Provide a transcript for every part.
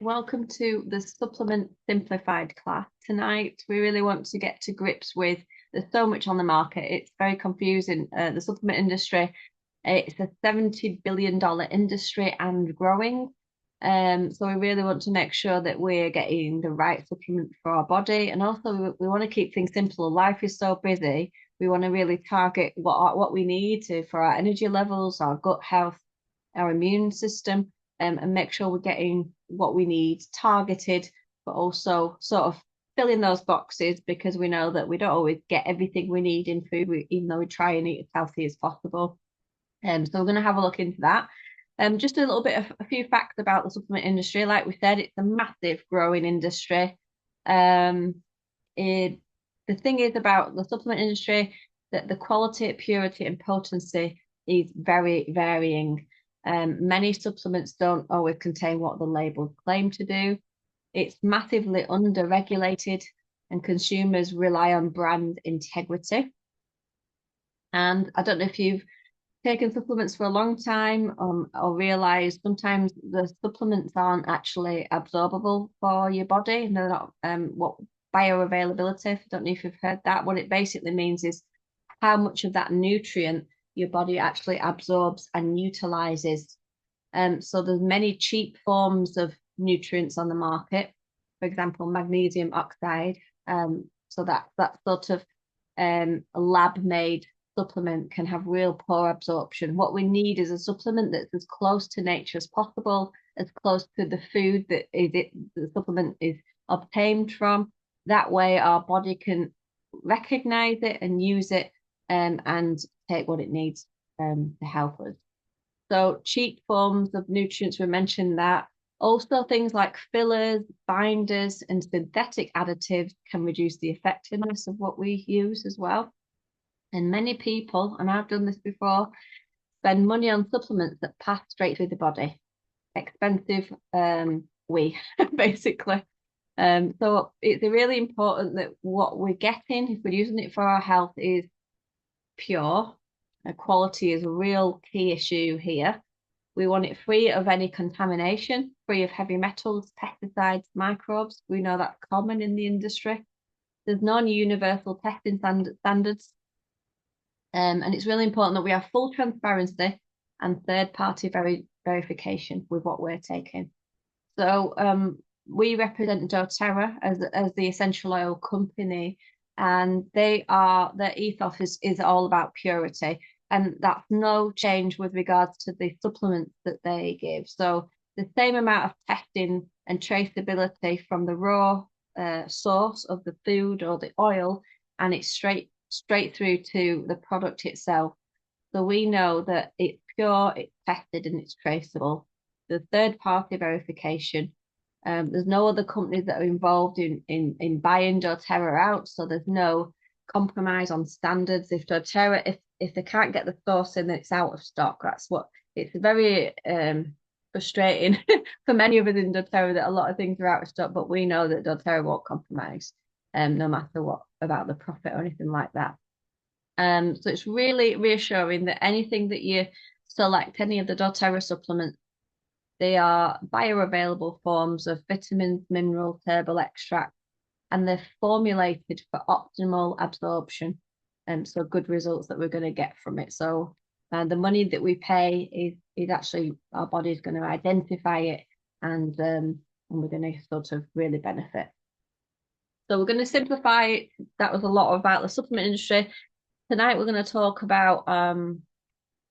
Welcome to the Supplement Simplified class. Tonight, we really want to get to grips with there's so much on the market. It's very confusing. The supplement industry, it's a $70 billion industry and growing. So we really want to make sure that we're getting the right supplement for our body. And also we want to keep things simple. Life is so busy. We want to really target what we need for our energy levels, our gut health, our immune system, and make sure we're getting what we need targeted, but also sort of filling those boxes because we know that we don't always get everything we need in food, even though we try and eat as healthy as possible. So we're going to have a look into that. Just a little bit of a few facts about the supplement industry. Like we said, it's a massive growing industry. Um, it, the thing is about the supplement industry that the quality, purity, and potency is very varying. Many supplements don't always contain what the labels claim to do. It's massively under-regulated, and consumers rely on brand integrity. And I don't know if you've taken supplements for a long time or realize sometimes the supplements aren't actually absorbable for your body. And they're not what bioavailability. I don't know if you've heard that. What it basically means is how much of that nutrient your body actually absorbs and utilizes. So there's many cheap forms of nutrients on the market. For example, magnesium oxide. So that sort of a lab made supplement can have real poor absorption. What we need is a supplement that's as close to nature as possible, as close to the food the supplement is obtained from. That way, our body can recognize it and use it and take what it needs to help us. So cheap forms of nutrients, we mentioned that. Also, things like fillers, binders, and synthetic additives can reduce the effectiveness of what we use as well. And many people, and I've done this before, spend money on supplements that pass straight through the body. Expensive, we basically. So it's really important that what we're getting, if we're using it for our health, is pure. Quality is a real key issue here. We want it free of any contamination, free of heavy metals, pesticides, microbes. We know that's common in the industry. There's non-universal testing standards. And it's really important that we have full transparency and third-party verification with what we're taking. So we represent doTERRA as the essential oil company, and their ethos is all about purity, and that's no change with regards to the supplements that they give. So the same amount of testing and traceability from the raw source of the food or the oil, and it's straight through to the product itself. So we know that it's pure, it's tested, and it's traceable. The third party verification. There's no other companies that are involved in buying doTERRA out, so there's no compromise on standards. If doTERRA, if they can't get the source in, then it's out of stock. That's what it's very frustrating for many of us in doTERRA that a lot of things are out of stock, but we know that doTERRA won't compromise, no matter what about the profit or anything like that. So it's really reassuring that anything that you select, any of the doTERRA supplements, they are bioavailable forms of vitamins, minerals, herbal extract, and they're formulated for optimal absorption. So good results that we're going to get from it. So the money that we pay is actually our body's going to identify it and we're going to sort of really benefit. So we're going to simplify it. That was a lot about the supplement industry. Tonight we're going to talk about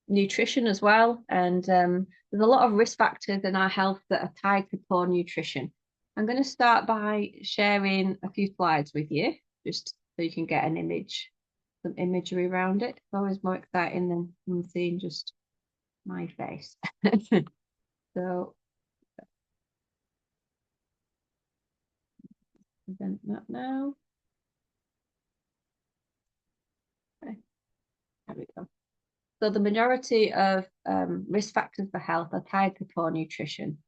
nutrition as well. And there's a lot of risk factors in our health that are tied to poor nutrition. I'm going to start by sharing a few slides with you, just so you can get an image, some imagery around it. It's always more exciting than seeing just my face. So present that now. Okay, there we go. So the majority of risk factors for health are tied to poor nutrition.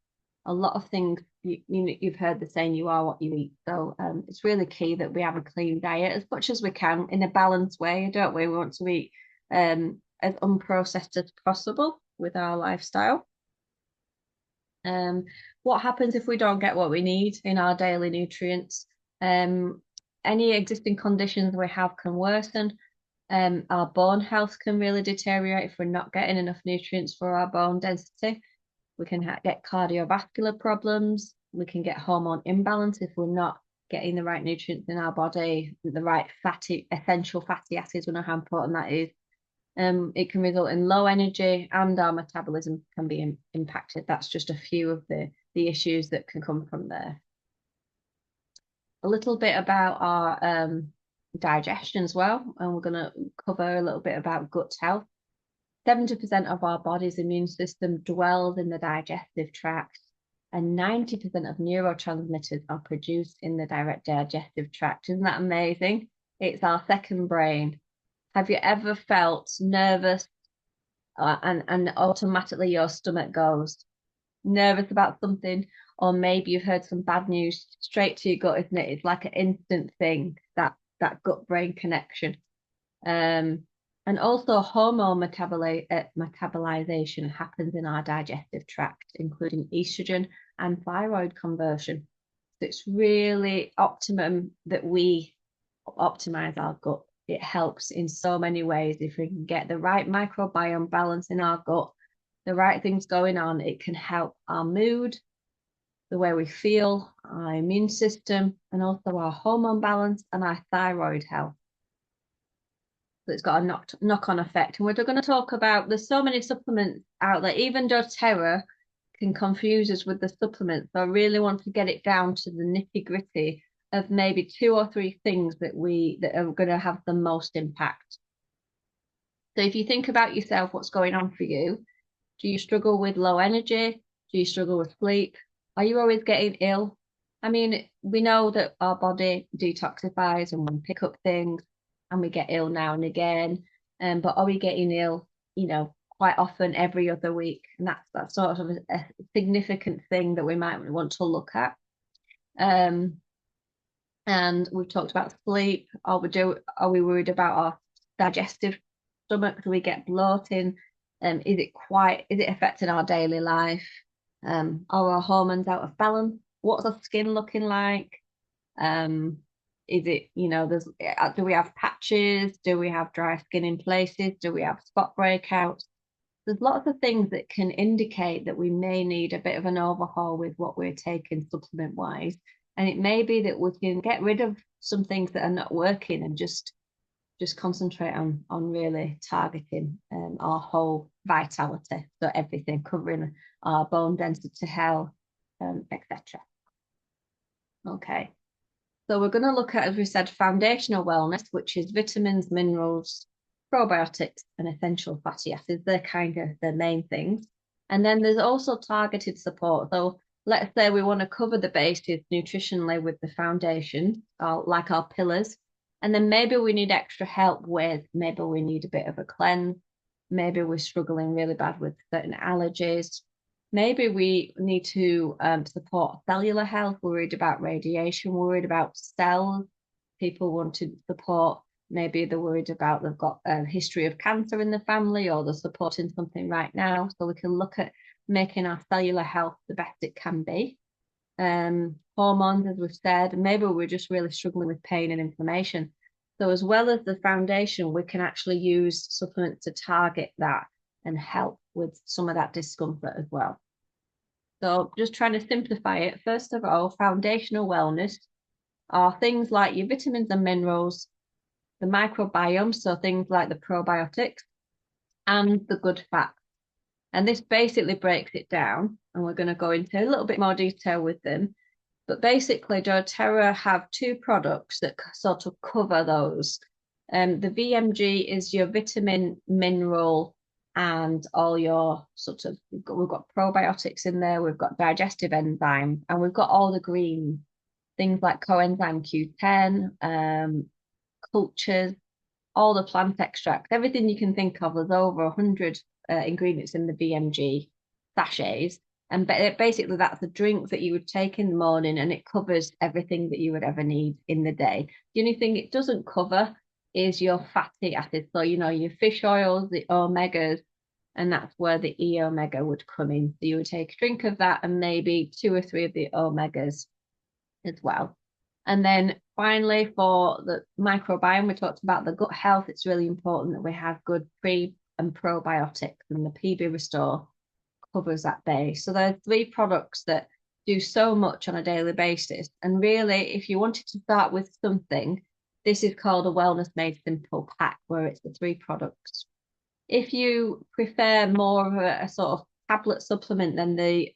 A lot of things you've heard the saying, you are what you eat. So it's really key that we have a clean diet as much as we can in a balanced way, don't we? We want to eat as unprocessed as possible with our lifestyle. What happens if we don't get what we need in our daily nutrients? Um, any existing conditions we have can worsen. Our bone health can really deteriorate if we're not getting enough nutrients for our bone density. We can get cardiovascular problems. We can get hormone imbalance if we're not getting the right nutrients in our body, the right essential fatty acids. We know how important that is. It can result in low energy and our metabolism can be impacted. That's just a few of the issues that can come from there. A little bit about our digestion as well, and we're going to cover a little bit about gut health. 70% of our body's immune system dwells in the digestive tract, and 90% of neurotransmitters are produced in the direct digestive tract. Isn't that amazing? It's our second brain. Have you ever felt nervous and automatically your stomach goes nervous about something, or maybe you've heard some bad news straight to your gut, isn't it? It's like an instant thing, that gut brain connection. And also hormone metabolization happens in our digestive tract, including estrogen and thyroid conversion. So it's really optimum that we optimize our gut. It helps in so many ways. If we can get the right microbiome balance in our gut, the right things going on, it can help our mood, the way we feel, our immune system, and also our hormone balance and our thyroid health. So it's got a knock-on effect. And we're going to talk about, there's so many supplements out there, even doTERRA can confuse us with the supplements. So I really want to get it down to the nitty-gritty of maybe 2 or 3 things that are going to have the most impact. So if you think about yourself, what's going on for you? Do you struggle with low energy? Do you struggle with sleep? Are you always getting ill? I mean, we know that our body detoxifies and we pick up things and we get ill now and again. But are we getting ill, quite often every other week? And that's sort of a significant thing that we might want to look at. And we've talked about sleep. Are we worried about our digestive stomach? Do we get bloating? Is it affecting our daily life? Are our hormones out of balance? What's our skin looking like? Is it, do we have patches? Do we have dry skin in places? Do we have spot breakouts? There's lots of things that can indicate that we may need a bit of an overhaul with what we're taking supplement wise. And it may be that we can get rid of some things that are not working and just concentrate on really targeting our whole vitality. So everything, covering our bone density health, etc. Okay. So we're going to look at, as we said, foundational wellness, which is vitamins, minerals, probiotics, and essential fatty acids. They're kind of the main things. And then there's also targeted support. So let's say we want to cover the bases nutritionally with the foundation, like our pillars. And then maybe we need extra help with, maybe we need a bit of a cleanse. Maybe we're struggling really bad with certain allergies. Maybe we need to support cellular health. We're worried about radiation. We're worried about cells. People want to support. Maybe they're worried about they've got a history of cancer in the family, or they're supporting something right now. So we can look at making our cellular health the best it can be. Hormones, as we've said, maybe we're just really struggling with pain and inflammation. So as well as the foundation, we can actually use supplements to target that and help with some of that discomfort as well. So just trying to simplify it. First of all, foundational wellness are things like your vitamins and minerals, the microbiome, so things like the probiotics, and the good fats. And this basically breaks it down, and we're going to go into a little bit more detail with them. But basically, doTERRA have 2 products that sort of cover those. The VMG is your vitamin, mineral, and all your sort of, we've got probiotics in there, we've got digestive enzyme, and we've got all the green things like coenzyme Q10, cultures, all the plant extracts, everything you can think of. There's over 100 ingredients in the VMG sachets. And basically that's a drink that you would take in the morning, and it covers everything that you would ever need in the day. The only thing it doesn't cover is your fatty acids. So, your fish oils, the omegas, and that's where the E omega would come in. So you would take a drink of that and maybe 2 or 3 of the omegas as well. And then finally, for the microbiome, we talked about the gut health. It's really important that we have good pre and probiotics, and the PB Restore covers that base. So there are 3 products that do so much on a daily basis. And really, if you wanted to start with something, this is called a Wellness Made Simple pack, where it's the 3 products. If you prefer more of a sort of tablet supplement, then the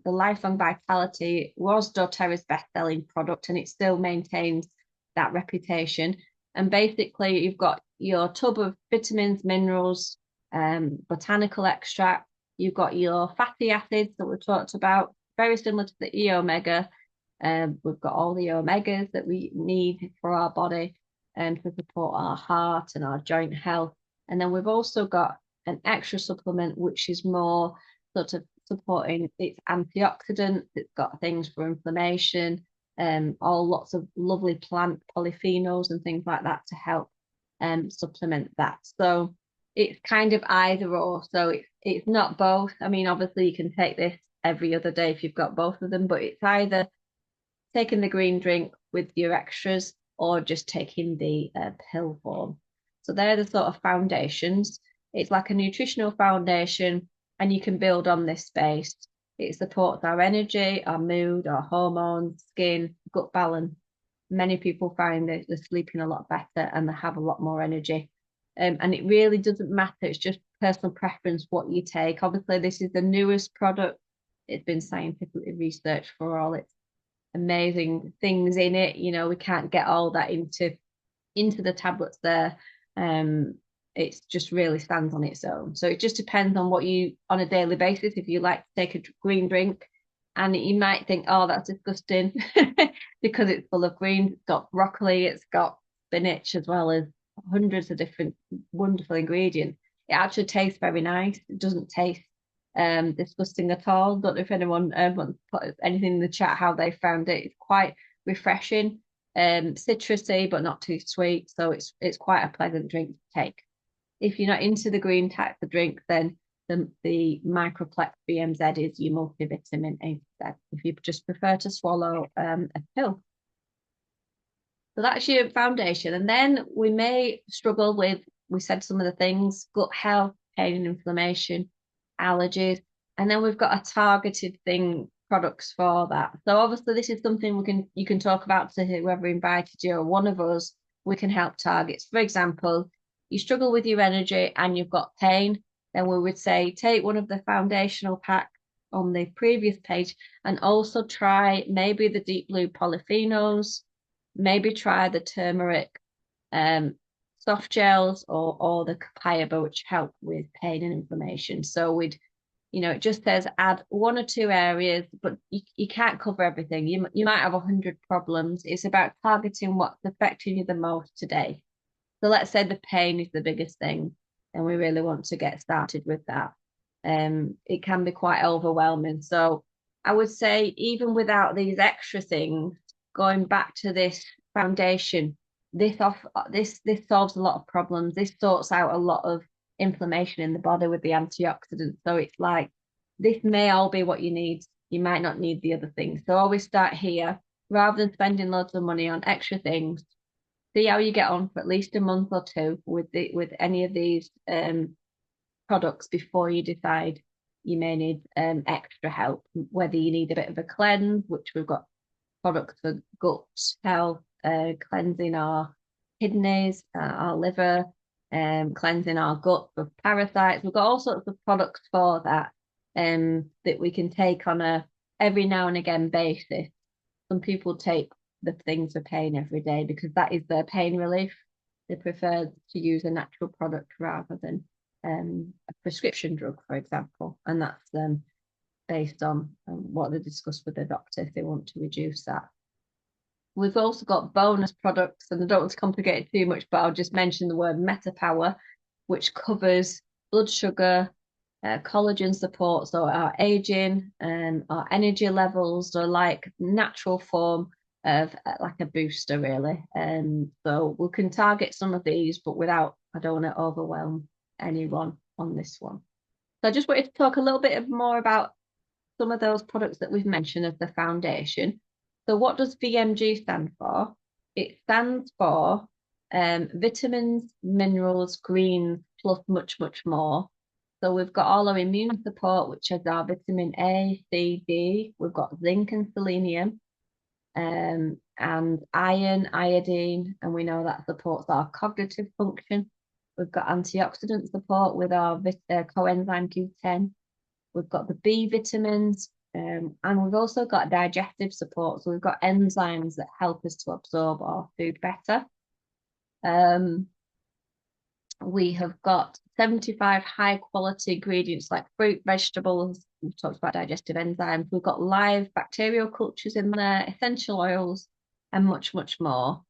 Lifelong Vitality was doTERRA's best-selling product, and it still maintains that reputation. And basically, you've got your tub of vitamins, minerals, botanical extract. You've got your fatty acids that we've talked about, very similar to the E omega. We've got all the omegas that we need for our body and to support our heart and our joint health. And then we've also got an extra supplement, which is more sort of supporting its antioxidants. It's got things for inflammation, all lots of lovely plant polyphenols and things like that to help supplement that. So it's kind of either or. So it's not both. I mean, obviously you can take this every other day if you've got both of them, but it's either taking the green drink with your extras or just taking the pill form. So they're the sort of foundations. It's like a nutritional foundation, and you can build on this base. It supports our energy, our mood, our hormones, skin, gut balance. Many people find that they're sleeping a lot better and they have a lot more energy. And it really doesn't matter. It's just personal preference what you take. Obviously, this is the newest product. It's been scientifically researched for all its amazing things in it. You know, we can't get all that into the tablets there. It's just really stands on its own. So it just depends on what you on a daily basis. If you like to take a green drink, and you might think, oh, that's disgusting because it's full of greens. It's got broccoli, it's got spinach, as well as hundreds of different wonderful ingredients. It actually tastes very nice. It doesn't taste disgusting at all. Don't know if anyone wants to put anything in the chat how they found it. It's quite refreshing, citrusy but not too sweet, so it's quite a pleasant drink to take. If you're not into the green type of drink, then the Microplex BMZ is your multivitamin instead, if you just prefer to swallow a pill. So that's your foundation. And then we may struggle with, we said some of the things, gut health, pain and inflammation, allergies, and then we've got a targeted thing, products for that. So obviously this is something you can talk about to whoever invited you, or one of us, we can help targets. For example, you struggle with your energy and you've got pain, then we would say take one of the foundational packs on the previous page, and also try maybe the deep blue polyphenols, maybe try the turmeric soft gels, or the copaiba, which help with pain and inflammation. So we'd, it just says add 1 or 2 areas, but you can't cover everything. You might have 100 problems. It's about targeting what's affecting you the most today. So let's say the pain is the biggest thing, and we really want to get started with that. It can be quite overwhelming. So I would say, even without these extra things, going back to this foundation, this solves a lot of problems. This sorts out a lot of inflammation in the body with the antioxidants. So it's like, this may all be what you need. You might not need the other things. So always start here rather than spending loads of money on extra things. See how you get on for at least a month or 2 with any of these products before you decide you may need extra help, whether you need a bit of a cleanse, which we've got products for gut health, cleansing our kidneys, our liver, cleansing our gut for parasites. We've got all sorts of products for that that we can take on a every now and again basis. Some people take the things for pain every day because that is their pain relief. They prefer to use a natural product rather than a prescription drug, for example, and that's based on what they discuss with the doctor if they want to reduce that. We've also got bonus products, and I don't want to complicate it too much, but I'll just mention the word MetaPower, which covers blood sugar, collagen support, so our aging and our energy levels are like natural form of like a booster, really. So we can target some of these, but without, I don't want to overwhelm anyone on this one. So I just wanted to talk a little bit more about some of those products that we've mentioned as the foundation. So what does VMG stand for? It stands for vitamins, minerals, greens, plus much, much more. So we've got all our immune support, which is our vitamin A, C, D. We've got zinc and selenium, and iron, iodine, and we know that supports our cognitive function. We've got antioxidant support with our coenzyme Q10. We've got the B vitamins, and we've also got digestive support. So we've got enzymes that help us to absorb our food better. We have got 75 high quality ingredients like fruit, vegetables. We've talked about digestive enzymes. We've got live bacterial cultures in there, essential oils, and much, much more.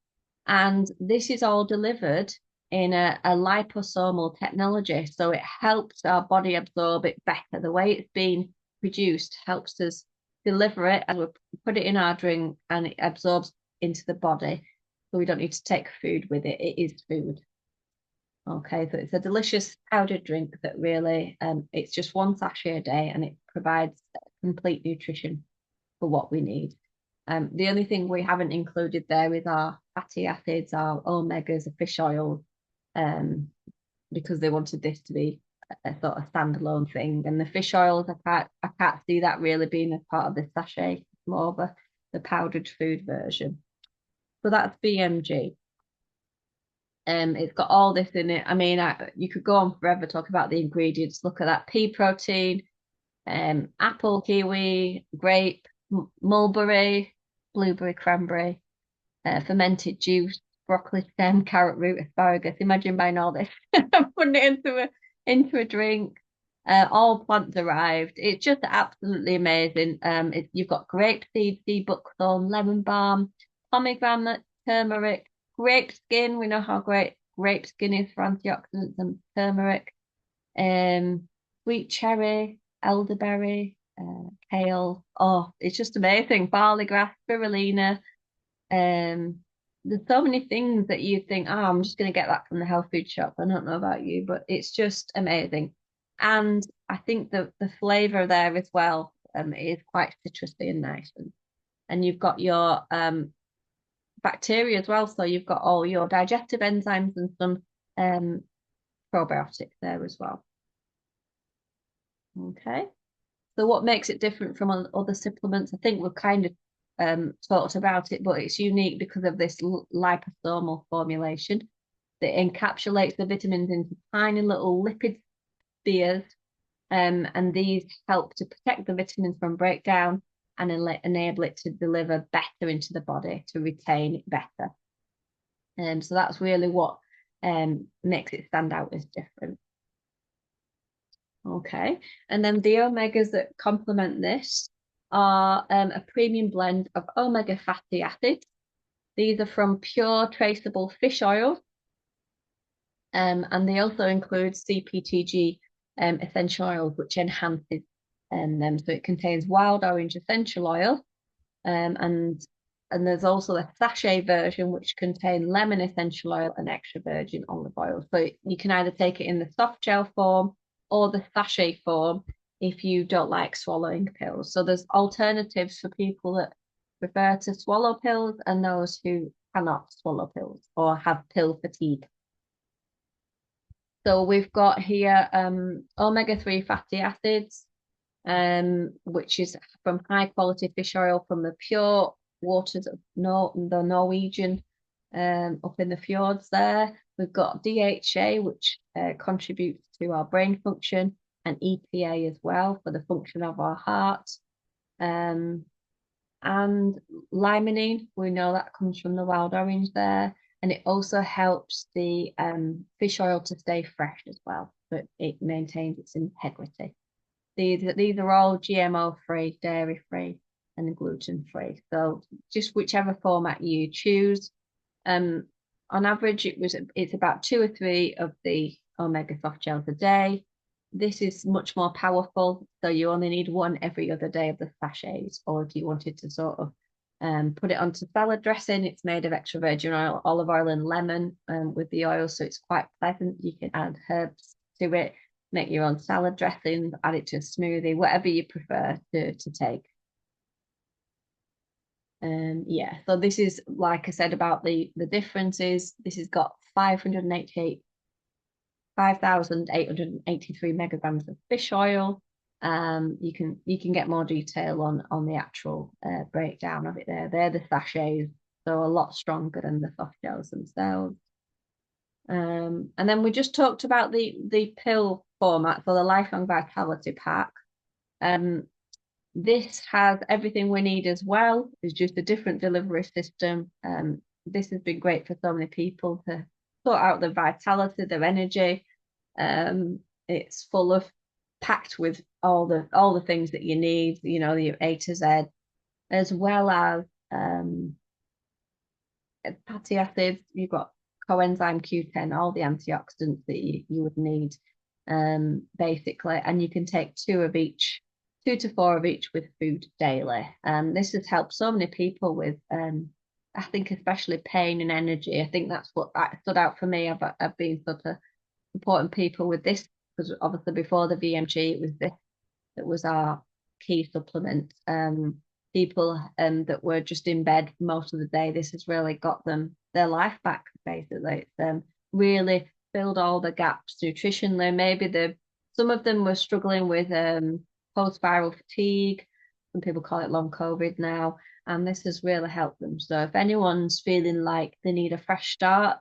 And this is all delivered in a liposomal technology. So it helps our body absorb it better. The way it's been produced helps us deliver it, and we put it in our drink and it absorbs into the body. So we don't need to take food with it. It is food. Okay, so it's a delicious powdered drink that really, it's just one sachet a day and it provides complete nutrition for what we need. The only thing we haven't included there is our fatty acids, our omegas, the fish oil, because they wanted this to be a sort of standalone thing. And the fish oils, I can't see that really being a part of this sachet. It's more of the powdered food version. So that's BMG. It's got all this in it. I mean, you could go on forever talking about the ingredients. Look at that pea protein, apple, kiwi, grape, mulberry, blueberry, cranberry, fermented juice, broccoli stem, carrot root, asparagus. Imagine buying all this and putting it into a drink. All plant derived. It's just absolutely amazing. You've got grape seed, sea buckthorn, lemon balm, pomegranate, turmeric, grape skin. We know how great grape skin is for antioxidants, and turmeric, sweet cherry, elderberry, kale. Oh, it's just amazing. Barley grass, spirulina. There's so many things that you think, oh, I'm just going to get that from the health food shop. I don't know about you, but it's just amazing. And I think the flavor there as well is quite citrusy and nice. And you've got your bacteria as well. So you've got all your digestive enzymes and some probiotics there as well. Okay. So what makes it different from other supplements? I think we've kind of talked about it, but it's unique because of this liposomal formulation that encapsulates the vitamins into tiny little lipid spheres, and these help to protect the vitamins from breakdown and enable it to deliver better into the body, to retain it better. So that's really what makes it stand out as different. Okay, and then the omegas that complement this are a premium blend of omega fatty acids. These are from pure traceable fish oil, and they also include CPTG essential oils, which enhances them. So it contains wild orange essential oil, and there's also a sachet version which contains lemon essential oil and extra virgin olive oil. So you can either take it in the soft gel form or the sachet form if you don't like swallowing pills. So there's alternatives for people that prefer to swallow pills and those who cannot swallow pills or have pill fatigue. So we've got here omega-3 fatty acids, which is from high quality fish oil from the pure waters of the Norwegian, up in the fjords there. We've got DHA, which contributes to our brain function, and EPA as well for the function of our heart. And limonene, we know that comes from the wild orange there. And it also helps the fish oil to stay fresh as well, but it maintains its integrity. These are all GMO free, dairy free, and gluten free. So just whichever format you choose. On average, it's about 2 or 3 of the omega soft gels a day. This is much more powerful, so you only need one every other day of the sachets. Or if you wanted to sort of put it onto salad dressing, it's made of extra virgin oil, olive oil, and lemon with the oil, so it's quite pleasant. You can add herbs to it. make your own salad dressing, add it to a smoothie, whatever you prefer to take. Yeah, so this is, like I said, about the differences. This has got 5,883 megagrams of fish oil. You can get more detail on the actual breakdown of it there. They're the sachets, so a lot stronger than the soft gels themselves. And then we just talked about the pill format for the Lifelong Vitality Pack. This has everything we need as well. It's just a different delivery system. This has been great for so many people to sort out their vitality, their energy. It's full of packed with all the things that you need, you know, your A to Z, as well as fatty acids. You've got coenzyme Q10, all the antioxidants that you would need, basically, and you can take 2 to 4 of each with food daily. This has helped so many people with, I think, especially pain and energy. I think that's what that stood out for me. I've been sort of supporting people with this because obviously before the VMG, it was this that was our key supplement. People that were just in bed most of the day, this has really got them their life back, basically. It's really filled all the gaps nutritionally. Maybe some of them were struggling with post-viral fatigue. Some people call it long COVID now, and this has really helped them. So if anyone's feeling like they need a fresh start,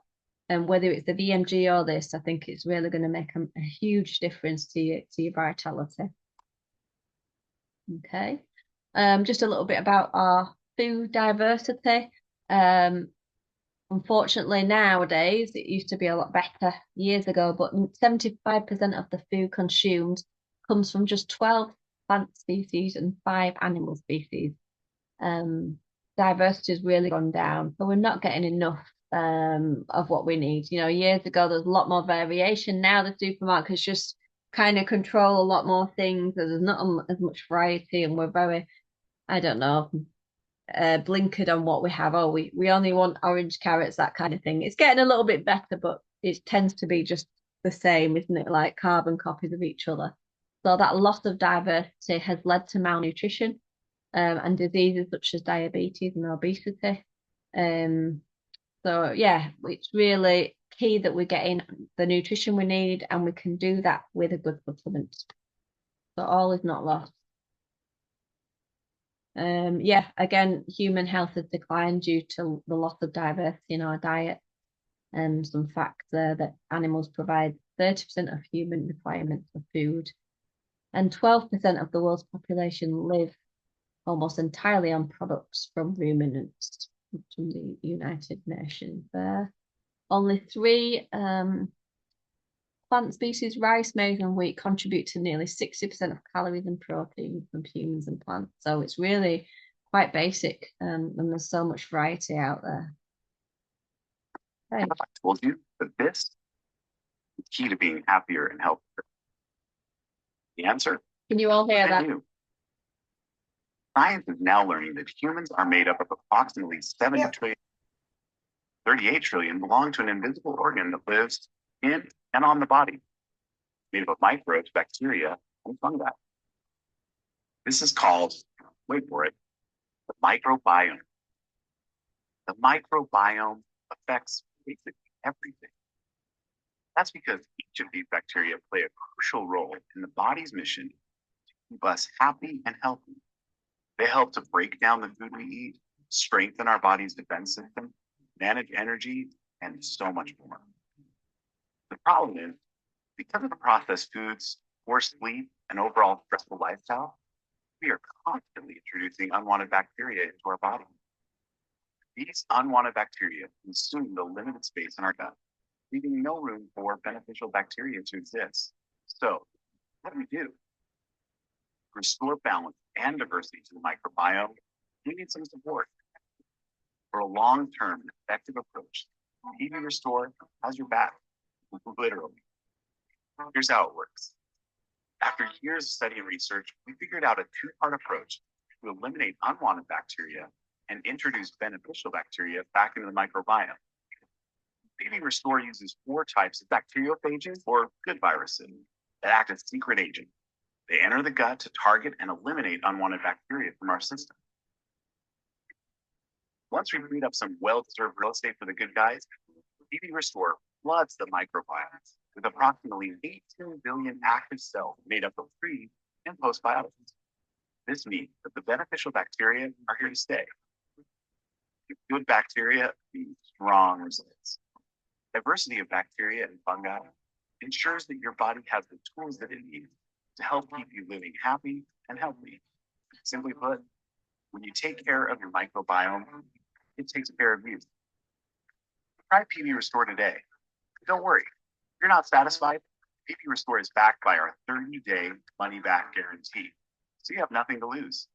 and whether it's the VMG or this, I think it's really going to make a huge difference to your vitality. Okay. Just a little bit about our food diversity. Unfortunately, nowadays, it used to be a lot better years ago, but 75% of the food consumed comes from just 12 plant species and 5 animal species. Diversity has really gone down, so we're not getting enough of what we need. You know, years ago, there's a lot more variation. Now the supermarkets just kind of control a lot more things. There's not as much variety, and we're very, I don't know, blinkered on what we have. Oh, we only want orange carrots, that kind of thing. It's getting a little bit better, but it tends to be just the same, isn't it? Like carbon copies of each other. So that loss of diversity has led to malnutrition and diseases such as diabetes and obesity. So yeah, it's really key that we're getting the nutrition we need, and we can do that with a good supplement. So all is not lost. Yeah, again, human health has declined due to the loss of diversity in our diet. Some facts there that animals provide 30% of human requirements for food, and 12% of the world's population live almost entirely on products from ruminants from the United Nations there. Only 3 plant species, rice, maize, and wheat, contribute to nearly 60% of calories and protein from humans and plants. So it's really quite basic, and there's so much variety out there. Okay. I told you that this is key to being happier and healthier. The answer? Can you all hear that? Science is now learning that humans are made up of approximately 70 trillion, 38 trillion belong to an invisible organ that lives in and on the body, made up of microbes, bacteria, and fungi. This is called, wait for it, the microbiome. The microbiome affects basically everything. That's because each of these bacteria play a crucial role in the body's mission to keep us happy and healthy. They help to break down the food we eat, strengthen our body's defense system, manage energy, and so much more. The problem is, because of the processed foods, poor sleep, and overall stressful lifestyle, we are constantly introducing unwanted bacteria into our body. These unwanted bacteria consume the limited space in our gut, leaving no room for beneficial bacteria to exist. So, what do we do? To restore balance and diversity to the microbiome, we need some support. For a long-term and effective approach, PB Restore has your back, literally. Here's how it works. After years of study and research, we figured out a 2-part approach to eliminate unwanted bacteria and introduce beneficial bacteria back into the microbiome. PB Restore uses 4 types of bacteriophages, or good viruses, that act as secret agents. They enter the gut to target and eliminate unwanted bacteria from our system. Once we freed up some well-deserved real estate for the good guys, PB Restore floods the microbiome with approximately 18 billion active cells made up of pre and postbiotics. This means that the beneficial bacteria are here to stay. Good bacteria means strong results. Diversity of bacteria and fungi ensures that your body has the tools that it needs to help keep you living happy and healthy. Simply put, when you take care of your microbiome, it takes care of you. Try PB Restore today. Don't worry, if you're not satisfied, PB Restore is backed by our 30-day money-back guarantee, so you have nothing to lose.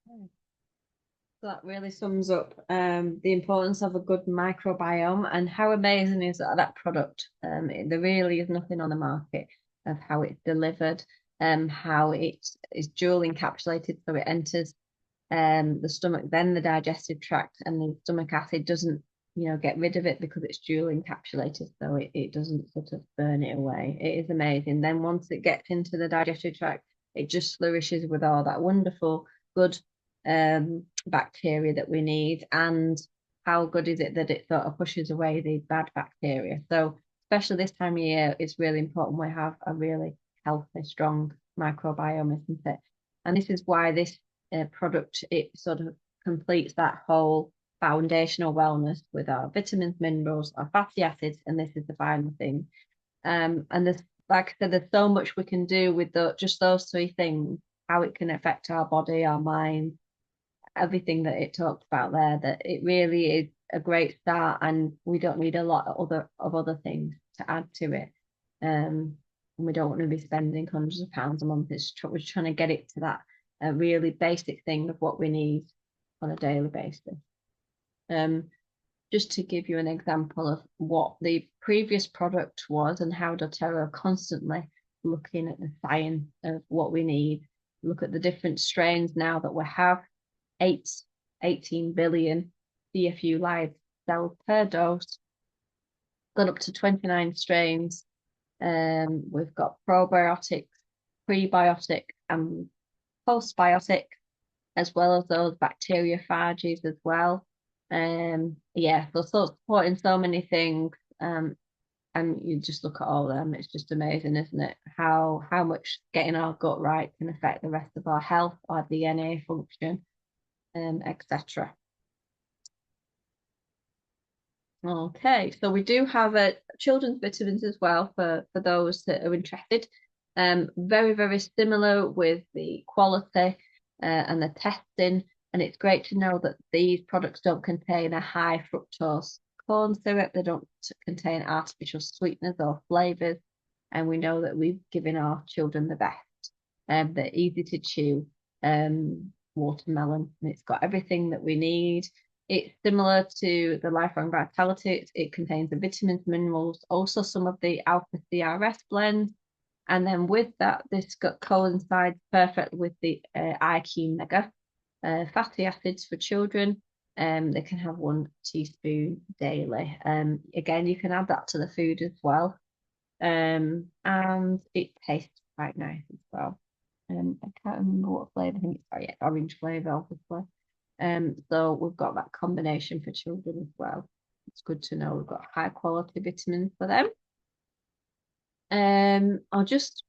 So that really sums up the importance of a good microbiome, and how amazing is that product. There really is nothing on the market of how it's delivered, how it is dual encapsulated, so it enters the stomach, then the digestive tract, and the stomach acid doesn't, get rid of it because it's dual encapsulated, so it doesn't sort of burn it away. It is amazing. Then once it gets into the digestive tract, it just flourishes with all that wonderful, good bacteria that we need. And how good is it that it sort of pushes away the bad bacteria? So especially this time of year, it's really important we have a really healthy, strong microbiome, isn't it? And this is why this product, it sort of completes that whole foundational wellness with our vitamins, minerals, our fatty acids, and this is the final thing. And there's, like I said, there's so much we can do with just those three things, how it can affect our body, our mind, everything that it talks about there, that it really is a great start, and we don't need a lot of other things to add to it. And we don't want to be spending hundreds of pounds a month. We're trying to get it to that really basic thing of what we need on a daily basis. Just to give you an example of what the previous product was and how doTERRA are constantly looking at the science of what we need. Look at the different strains now that we have. 18 billion CFU live cells per dose, got up to 29 strains. We've got probiotics, prebiotic, and postbiotic, as well as those bacteriophages as well. Yeah, so supporting so many things. And you just look at all of them, it's just amazing, isn't it? How much getting our gut right can affect the rest of our health, our DNA function, etc. Okay, so we do have children's vitamins as well for those that are interested. Very, very similar with the quality and the testing. And it's great to know that these products don't contain a high fructose corn syrup. They don't contain artificial sweeteners or flavors. And we know that we've given our children the best. They're easy to chew. Watermelon, and it's got everything that we need. It's similar to the Lifelong Vitality. It contains the vitamins, minerals, also some of the Alpha CRS blends. And then with that, this coincides perfectly with the IQ Mega fatty acids for children. They can have 1 teaspoon daily. Again, you can add that to the food as well. And it tastes quite nice as well. I can't remember what flavour. I think it's orange flavour, obviously. So we've got that combination for children as well. It's good to know we've got high quality vitamins for them. I'll just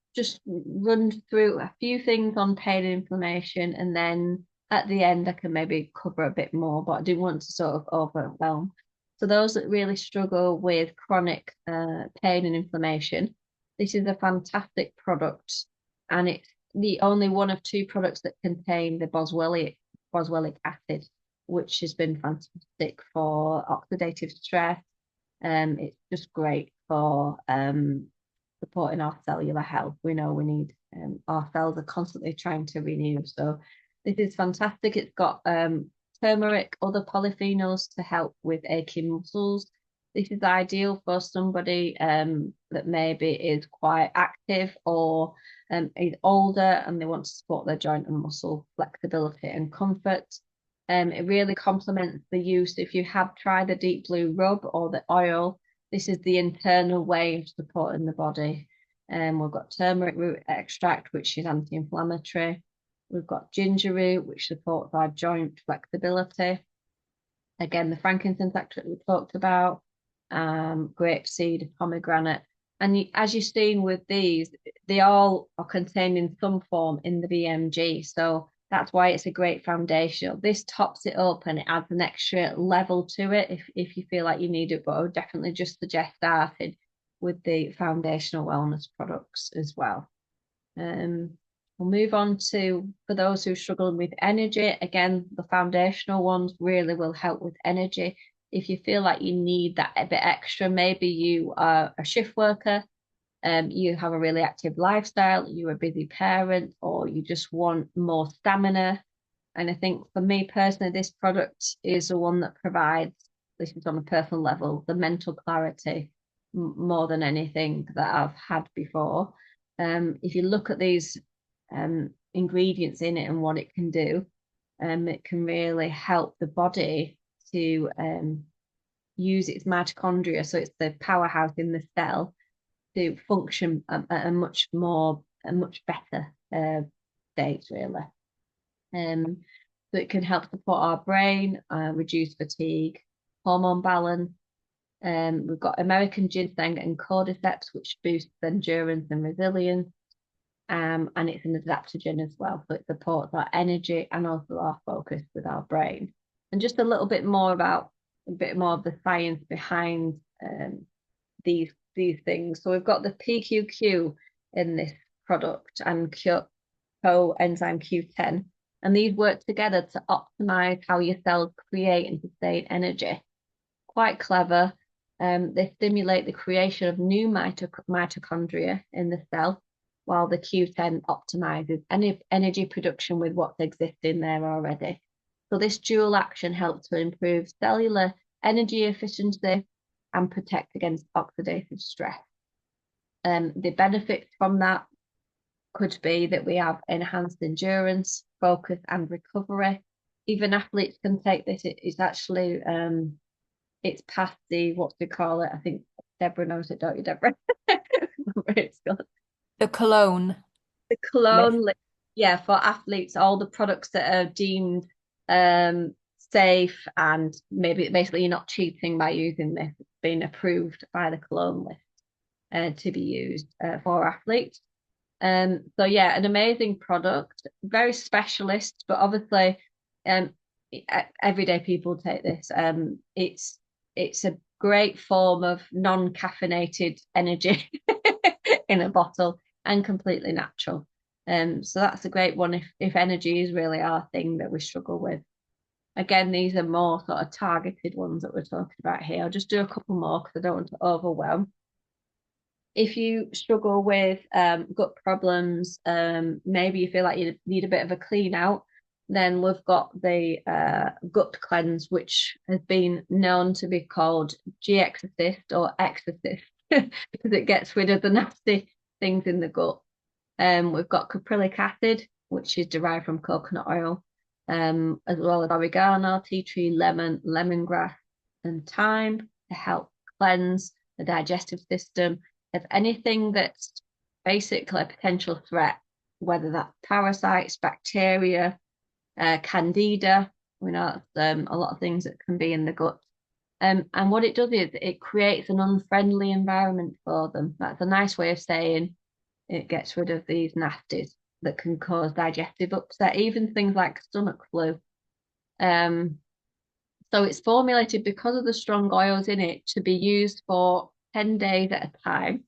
run through a few things on pain and inflammation, and then at the end I can maybe cover a bit more, but I didn't want to sort of overwhelm. So those that really struggle with chronic pain and inflammation, this is a fantastic product, and it's the only one of 2 products that contain the boswellic acid, which has been fantastic for oxidative stress. It's just great for supporting our cellular health. We know we need our cells are constantly trying to renew, so this is fantastic. It's got turmeric, other polyphenols to help with aching muscles. This is ideal for somebody that maybe is quite active or is older and they want to support their joint and muscle flexibility and comfort. It really complements the use. If you have tried the deep blue rub or the oil, This is the internal way of supporting the body. We've got turmeric root extract, which is anti-inflammatory. We've got ginger root, which supports our joint flexibility. Again, the frankincense extract we talked about, grapeseed, pomegranate. And as you've seen with these, they all are contained in some form in the BMG. So that's why it's a great foundation. This tops it up and it adds an extra level to it if you feel like you need it. But I would definitely just suggest starting with the foundational wellness products as well. We'll move on to, for those who struggle with energy, again, the foundational ones really will help with energy. If you feel like you need that a bit extra, maybe you are a shift worker, you have a really active lifestyle, you're a busy parent, or you just want more stamina. And I think for me personally, this product is the one that provides, this is on a personal level, the mental clarity more than anything that I've had before. If you look at these ingredients in it and what it can do, it can really help the body to use its mitochondria, so it's the powerhouse in the cell, to function at a much better state, really. So it can help support our brain, reduce fatigue, hormone balance. We've got American ginseng and cordyceps, which boosts endurance and resilience. And it's an adaptogen as well, so it supports our energy and also our focus with our brain. And just a bit more of the science behind these things. So we've got the PQQ in this product and coenzyme Q10, and these work together to optimize how your cells create and sustain energy. Quite clever. They stimulate the creation of new mitochondria in the cell, while the Q10 optimizes energy production with what's existing there already. So this dual action helps to improve cellular energy efficiency and protect against oxidative stress. The benefits from that could be that we have enhanced endurance, focus, and recovery. Even athletes can take this. It's actually it's past the, what do you call it? I think Deborah knows it, don't you, Deborah? It's called The cologne. the cologne list. Yeah, for athletes, all the products that are deemed safe, and maybe basically you're not cheating by using this. It's been approved by the cologne list to be used for athletes. So yeah, an amazing product, very specialist, but obviously everyday people take this. It's a great form of non-caffeinated energy in a bottle and completely natural. So that's a great one if energy is really our thing that we struggle with. Again, these are more sort of targeted ones that we're talking about here. I'll just do a couple more because I don't want to overwhelm. If you struggle with gut problems, maybe you feel like you need a bit of a clean out, then we've got the gut cleanse, which has been known to be called G-Exorcist or Exorcist because it gets rid of the nasty things in the gut. We've got caprylic acid, which is derived from coconut oil, as well as oregano, tea tree, lemon, lemongrass, and thyme to help cleanse the digestive system. If anything that's basically a potential threat, whether that's parasites, bacteria, candida, we know that's a lot of things that can be in the gut. And what it does is it creates an unfriendly environment for them. That's a nice way of saying it gets rid of these nasties that can cause digestive upset, even things like stomach flu. So it's formulated because of the strong oils in it to be used for 10 days at a time.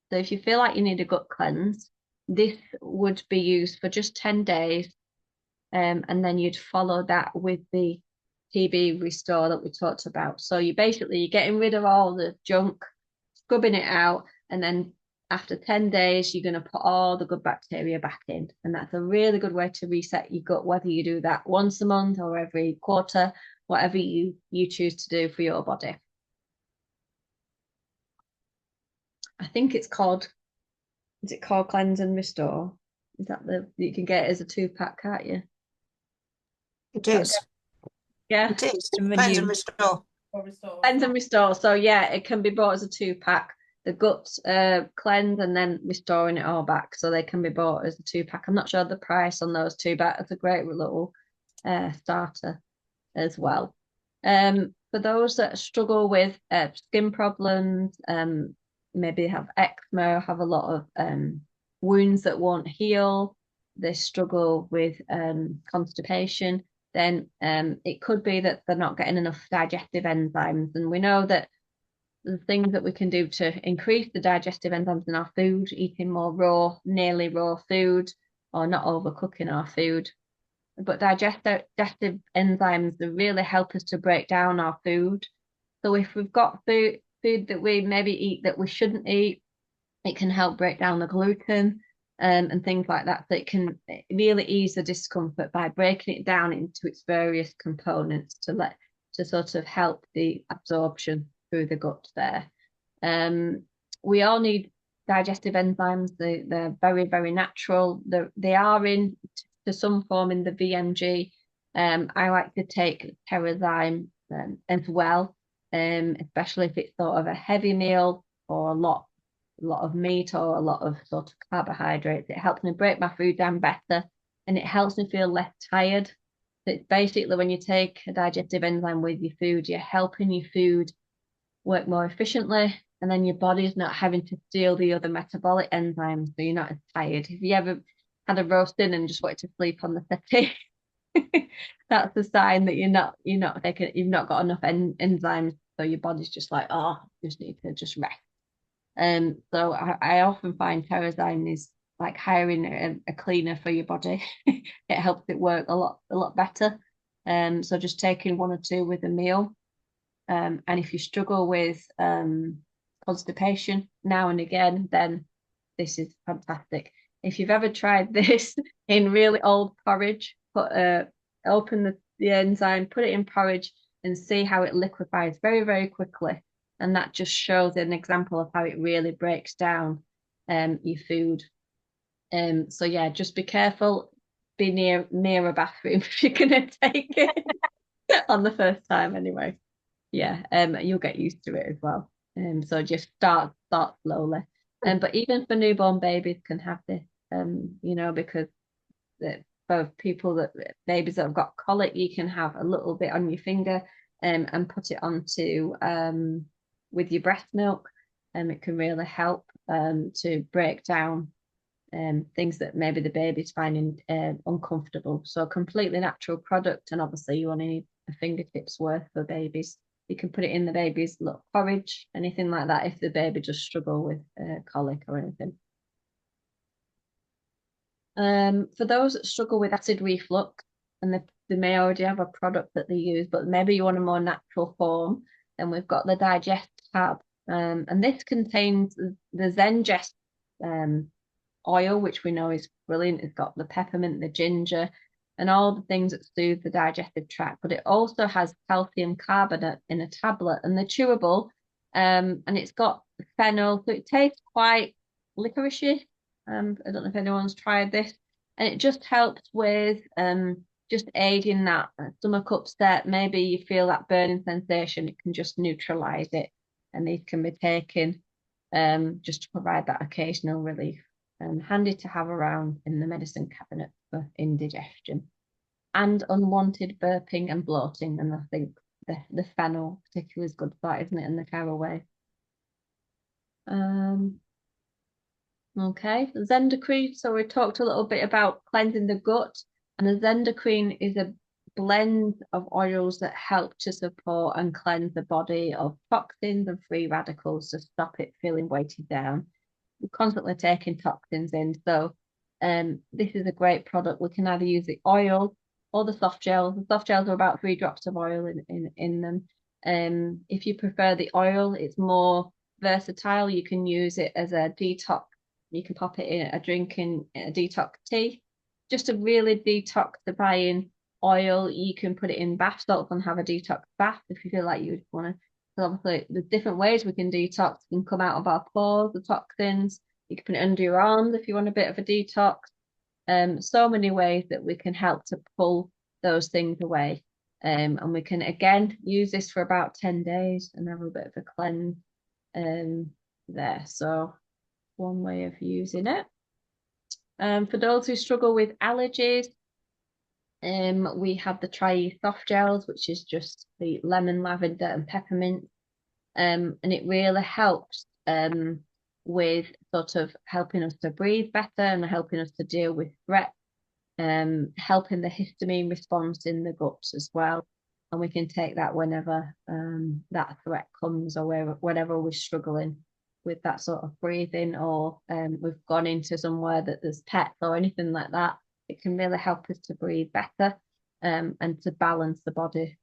So if you feel like you need a gut cleanse, this would be used for just 10 days. And then you'd follow that with the TB Restore that we talked about. So you're getting rid of all the junk, scrubbing it out, and then after 10 days, you're going to put all the good bacteria back in. And that's a really good way to reset your gut, whether you do that once a month or every quarter, whatever you choose to do for your body. I think is it called Cleanse and Restore? Is that you can get it as a 2-pack, can't you? It is. Yeah. It is. Cleanse and Restore. or restore? Cleanse and restore. So yeah, it can be bought as a 2-pack. The guts cleanse and then restoring it all back. So they can be bought as a 2-pack. I'm not sure the price on those two, but it's a great little starter as well. For those that struggle with skin problems, maybe have eczema, have a lot of wounds that won't heal, they struggle with constipation, then it could be that they're not getting enough digestive enzymes. And we know that the things that we can do to increase the digestive enzymes in our food, eating more raw, nearly raw food, or not overcooking our food. But digestive enzymes that really help us to break down our food. So if we've got food that we maybe eat that we shouldn't eat, it can help break down the gluten and things like that. So it can really ease the discomfort by breaking it down into its various components to sort of help the absorption through the gut there. We all need digestive enzymes. They're very, very natural. They are in to some form in the VMG. I like to take Terrazyme as well, especially if it's sort of a heavy meal or a lot of meat or a lot of sort of carbohydrates. It helps me break my food down better and it helps me feel less tired. So it's basically when you take a digestive enzyme with your food, you're helping your food work more efficiently, and then your body's not having to steal the other metabolic enzymes, so you're not as tired. If you ever had a roast dinner and just wanted to sleep on the settee, that's a sign that you've not got enough enzymes, so your body's just like, oh, just need to just rest. So I often find Terrazyme is like hiring a cleaner for your body. It helps it work a lot better. So just taking 1 or 2 with a meal. And if you struggle with constipation now and again, then this is fantastic. If you've ever tried this in really old porridge, open the enzyme, put it in porridge, and see how it liquefies very, very quickly. And that just shows an example of how it really breaks down your food. So yeah, just be careful. Be near a bathroom if you're gonna take it on the first time anyway. Yeah, you'll get used to it as well. So just start slowly. But even for newborn babies can have this, because for people babies that have got colic, you can have a little bit on your finger and put it onto with your breast milk. It can really help to break down things that maybe the baby's finding uncomfortable. So a completely natural product, and obviously you only need a fingertip's worth for babies. You can put it in the baby's little porridge, anything like that, if the baby just struggle with colic or anything. For those that struggle with acid reflux, and they may already have a product that they use, but maybe you want a more natural form, then we've got the Digest tab. And this contains the Zengest oil, which we know is brilliant. It's got the peppermint, the ginger, and all the things that soothe the digestive tract. But it also has calcium carbonate in a tablet, and they're chewable. And it's got fennel, so it tastes quite licoricey. I don't know if anyone's tried this, and it just helps with just aiding that stomach upset. Maybe you feel that burning sensation, it can just neutralize it, and these can be taken just to provide that occasional relief. Handy to have around in the medicine cabinet for indigestion and unwanted burping and bloating. And I think the fennel particularly is good for that, isn't it, in the caraway? Okay, Zendocrine. So we talked a little bit about cleansing the gut, and the Zendocrine is a blend of oils that help to support and cleanse the body of toxins and free radicals to stop it feeling weighted down. We're constantly taking toxins in, so this is a great product. We can either use the oil or the soft gels. The soft gels are about 3 drops of oil in them. If you prefer the oil, it's more versatile. You can use it as a detox. You can pop it in a drink in a detox tea. Just a really detoxifying oil. You can put it in bath salts and have a detox bath if you feel like you would want to. So obviously, there's different ways we can detox. We can come out of our pores, the toxins. You can put it under your arms if you want a bit of a detox. So many ways that we can help to pull those things away. And we can again use this for about 10 days and have a bit of a cleanse there. So one way of using it. For those who struggle with allergies, we have the Tri soft gels, which is just the lemon, lavender, and peppermint. And it really helps with sort of helping us to breathe better and helping us to deal with threats, helping the histamine response in the guts as well. And we can take that whenever that threat comes, or whenever we're struggling with that sort of breathing, or we've gone into somewhere that there's pets or anything like that. It can really help us to breathe better and to balance the body.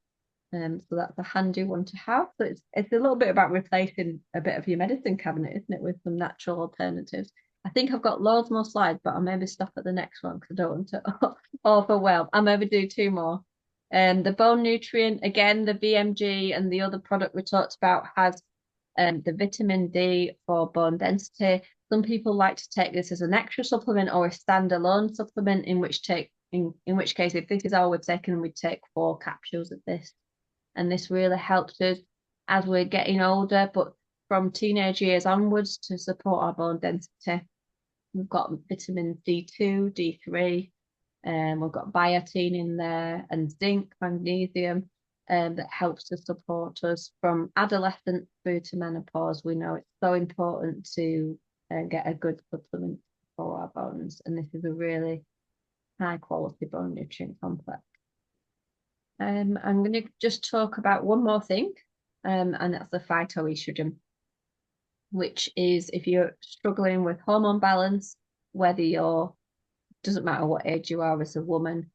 So that's a handy one to have. So it's a little bit about replacing a bit of your medicine cabinet, isn't it, with some natural alternatives. I think I've got loads more slides, but I'll maybe stop at the next one because I don't want to overwhelm. I'll maybe do two more. The bone nutrient, again, the BMG and the other product we talked about has the vitamin D for bone density. Some people like to take this as an extra supplement or a standalone supplement, in which case, if this is all we've taken, we'd take 4 capsules of this. And this really helps us as we're getting older, but from teenage years onwards, to support our bone density. We've got vitamin D2, D3, and we've got biotin in there, and zinc, magnesium, that helps to support us from adolescence through to menopause. We know it's so important to get a good supplement for our bones, and this is a really high quality bone nutrient complex. I'm going to just talk about one more thing, and that's the phytoestrogen, which is if you're struggling with hormone balance, whether doesn't matter what age you are as a woman,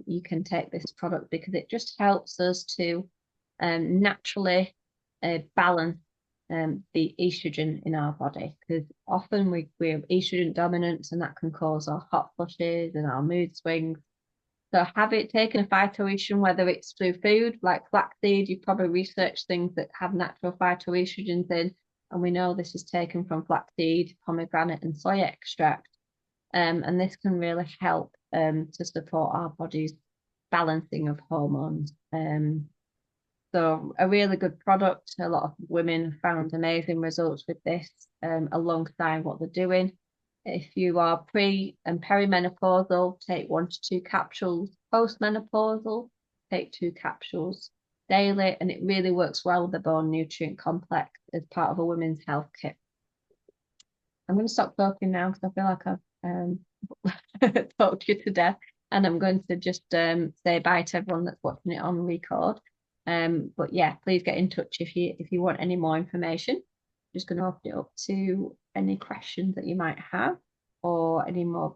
you can take this product because it just helps us to naturally balance the estrogen in our body, because often we're estrogen dominant, and that can cause our hot flushes and our mood swings. So have it taken a phytoestrogen, whether it's through food like flaxseed. You've probably researched things that have natural phytoestrogens in, and we know this is taken from flaxseed, pomegranate, and soy extract. And this can really help to support our body's balancing of hormones. So a really good product. A lot of women found amazing results with this alongside what they're doing. If you are pre and perimenopausal, take 1 to 2 capsules. Postmenopausal, take 2 capsules daily, and it really works well with the bone nutrient complex as part of a women's health kit. I'm going to stop talking now because I feel like I've talked you to death, and I'm going to just say bye to everyone that's watching it on record. But yeah, please get in touch if you want any more information. Just going to open it up to any questions that you might have, or any more